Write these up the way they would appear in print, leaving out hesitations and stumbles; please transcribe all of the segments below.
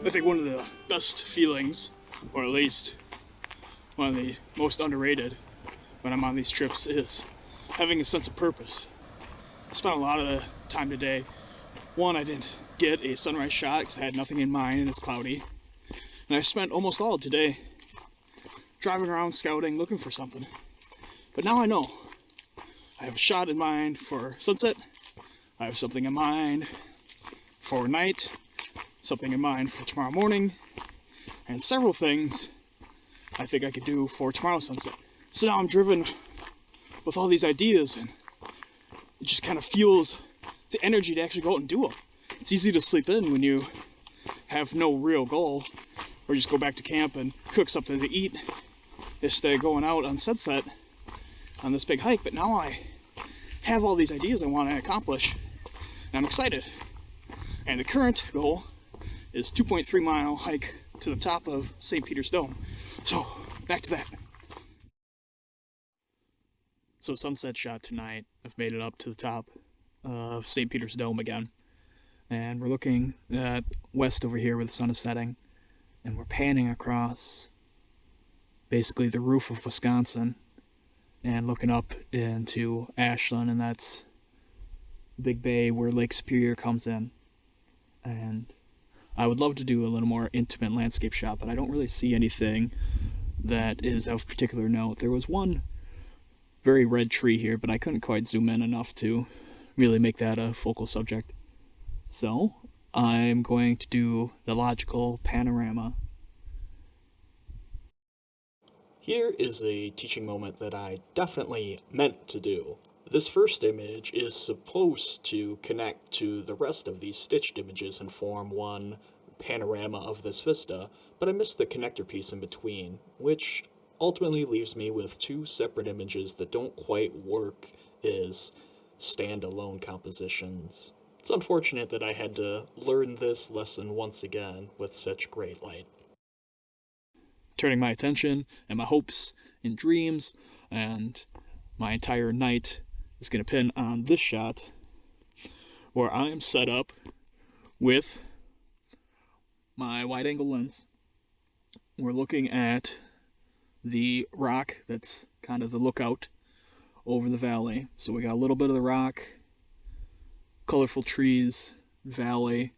I think one of the best feelings, or at least one of the most underrated when I'm on these trips, is having a sense of purpose. I spent a lot of the time today. One, I didn't get a sunrise shot because I had nothing in mind and it's cloudy. And I spent almost all of today driving around scouting, looking for something. But now I know. I have a shot in mind for sunset. I have something in mind for night. Something in mind for tomorrow morning. And several things I think I could do for tomorrow's sunset. So now I'm driven with all these ideas, and it just kind of fuels the energy to actually go out and do them. It's easy to sleep in when you have no real goal, or just go back to camp and cook something to eat instead of going out on sunset on this big hike. But now I have all these ideas I want to accomplish, and I'm excited. And the current goal is 2.3 mile hike to the top of St. Peter's Dome. So back to that. So sunset shot tonight. I've made it up to the top of St. Peter's Dome again. And we're looking at west over here where the sun is setting. And we're panning across basically the roof of Wisconsin and looking up into Ashland, and that's the big bay where Lake Superior comes in. And I would love to do a little more intimate landscape shot, but I don't really see anything that is of particular note. There was one very red tree here, but I couldn't quite zoom in enough to really make that a focal subject. So I'm going to do the logical panorama. Here is a teaching moment that I definitely meant to do. This first image is supposed to connect to the rest of these stitched images and form one panorama of this vista, but I missed the connector piece in between, which ultimately leaves me with two separate images that don't quite work as standalone compositions. It's unfortunate that I had to learn this lesson once again with such great light. Turning my attention and my hopes and dreams and my entire night is going to pin on this shot where I am set up with my wide-angle lens. We're looking at the rock that's kind of the lookout over the valley. So we got a little bit of the rock, colorful trees, valley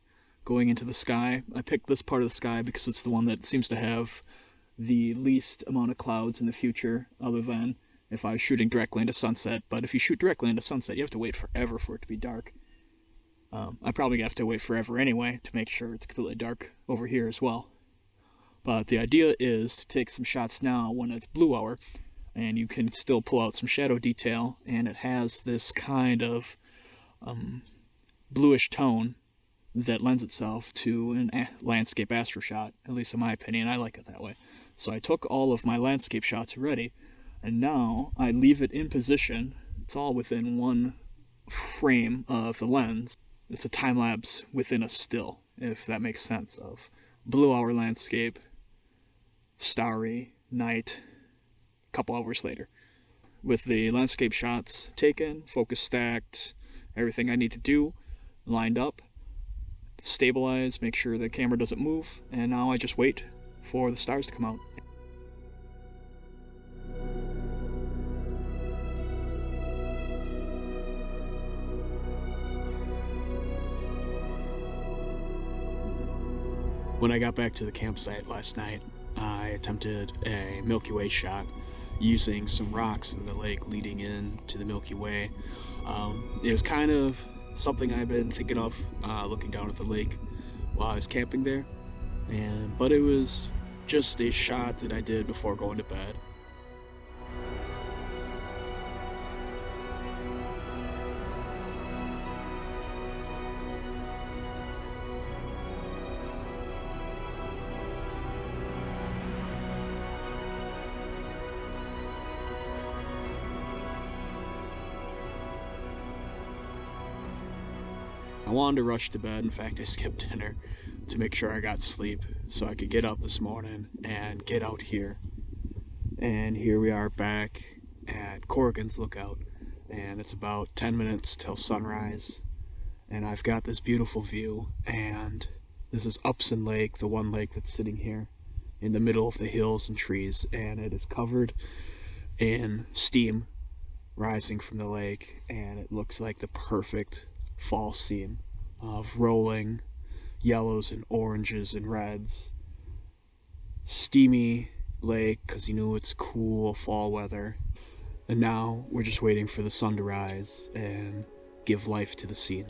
going into the sky. I picked this part of the sky because it's the one that seems to have the least amount of clouds in the future, other than if I was shooting directly into sunset. But if you shoot directly into sunset, you have to wait forever for it to be dark. I probably have to wait forever anyway to make sure it's completely dark over here as well. But the idea is to take some shots now when it's blue hour, and you can still pull out some shadow detail, and it has this kind of bluish tone that lends itself to a landscape astro shot. At least in my opinion, I like it that way. So I took all of my landscape shots already, and now I leave it in position. It's all within one frame of the lens. It's a time lapse within a still, if that makes sense, of blue hour landscape, starry night, a couple hours later. With the landscape shots taken, focus stacked, everything I need to do lined up, stabilize, make sure the camera doesn't move, and now I just wait for the stars to come out. When I got back to the campsite last night, I attempted a Milky Way shot using some rocks in the lake leading into the Milky Way. It was kind of something I've been thinking of looking down at the lake while I was camping there, but it was just a shot that I did before going to bed. I wanted to rush to bed. In fact, I skipped dinner to make sure I got sleep so I could get up this morning and get out here. And here we are back at Corrigan's lookout, and it's about 10 minutes till sunrise, and I've got this beautiful view, and This is Upson Lake, the one lake that's sitting here in the middle of the hills and trees, and it is covered in steam rising from the lake, and it looks like the perfect fall scene of rolling yellows and oranges and reds. Steamy lake because you know it's cool fall weather. And now we're just waiting for the sun to rise and give life to the scene.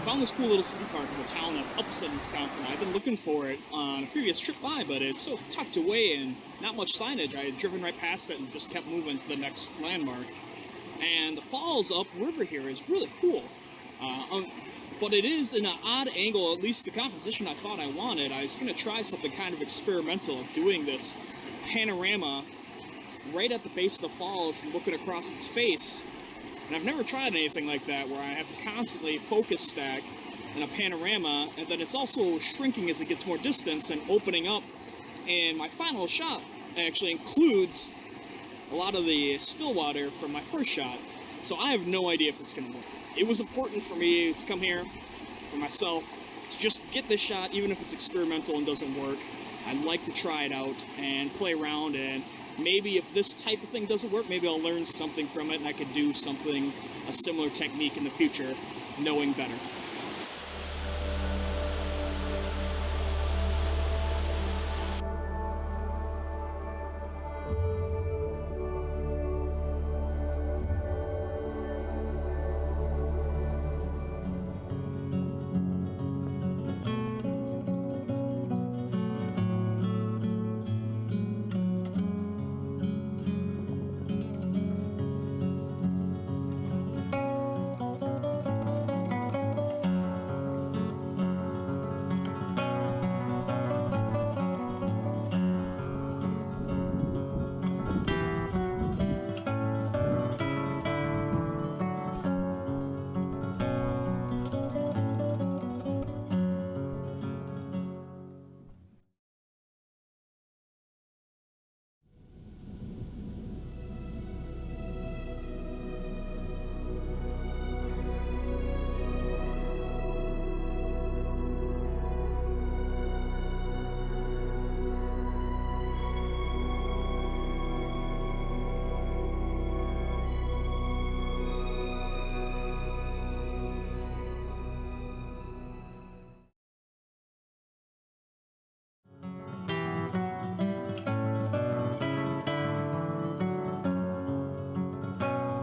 Found this cool little city park in the town of Upson, Wisconsin. I've been looking for it on a previous trip by, but it's so tucked away and not much signage. I had driven right past it and just kept moving to the next landmark. And the falls upriver here is really cool. But it is in an odd angle, at least the composition I thought I wanted. I was going to try something kind of experimental of doing this panorama right at the base of the falls and looking across its face. And I've never tried anything like that, where I have to constantly focus stack in a panorama, and then it's also shrinking as it gets more distance and opening up. And my final shot actually includes a lot of the spill water from my first shot, so I have no idea if it's going to work. It was important for me to come here, for myself, to just get this shot, even if it's experimental and doesn't work. I'd like to try it out and play around, and maybe if this type of thing doesn't work, maybe I'll learn something from it and I could do something, a similar technique in the future, knowing better.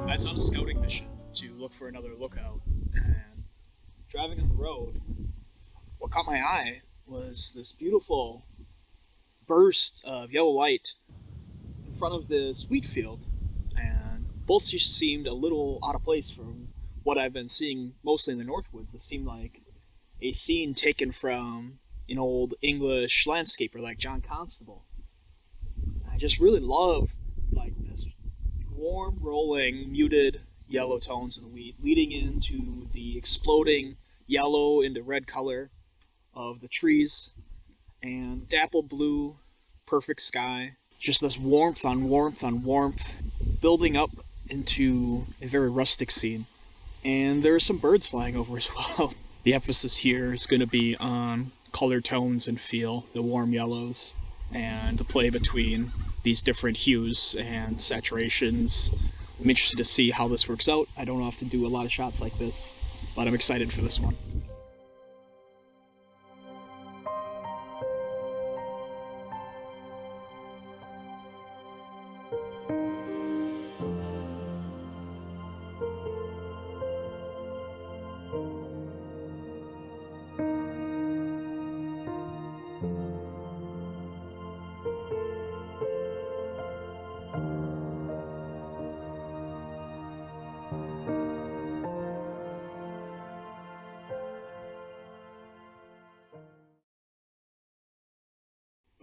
I was on a scouting mission to look for another lookout, and driving on the road, what caught my eye was this beautiful burst of yellow light in front of this wheat field, and both just seemed a little out of place from what I've been seeing mostly in the Northwoods. This seemed like a scene taken from an old English landscaper like John Constable. I just really love like this warm, rolling, muted yellow tones in the wheat, leading into the exploding yellow into red color of the trees, and dappled blue, perfect sky. Just this warmth on warmth on warmth, building up into a very rustic scene. And there are some birds flying over as well. The emphasis here is going to be on color tones and feel, the warm yellows, and the play between these different hues and saturations, I'm interested to see how this works out. I don't know if to do a lot of shots like this, but I'm excited for this one.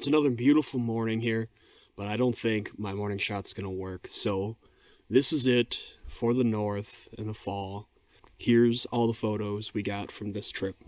It's another beautiful morning here, but I don't think my morning shot's gonna work. So this is it for the north in the fall. Here's all the photos we got from this trip.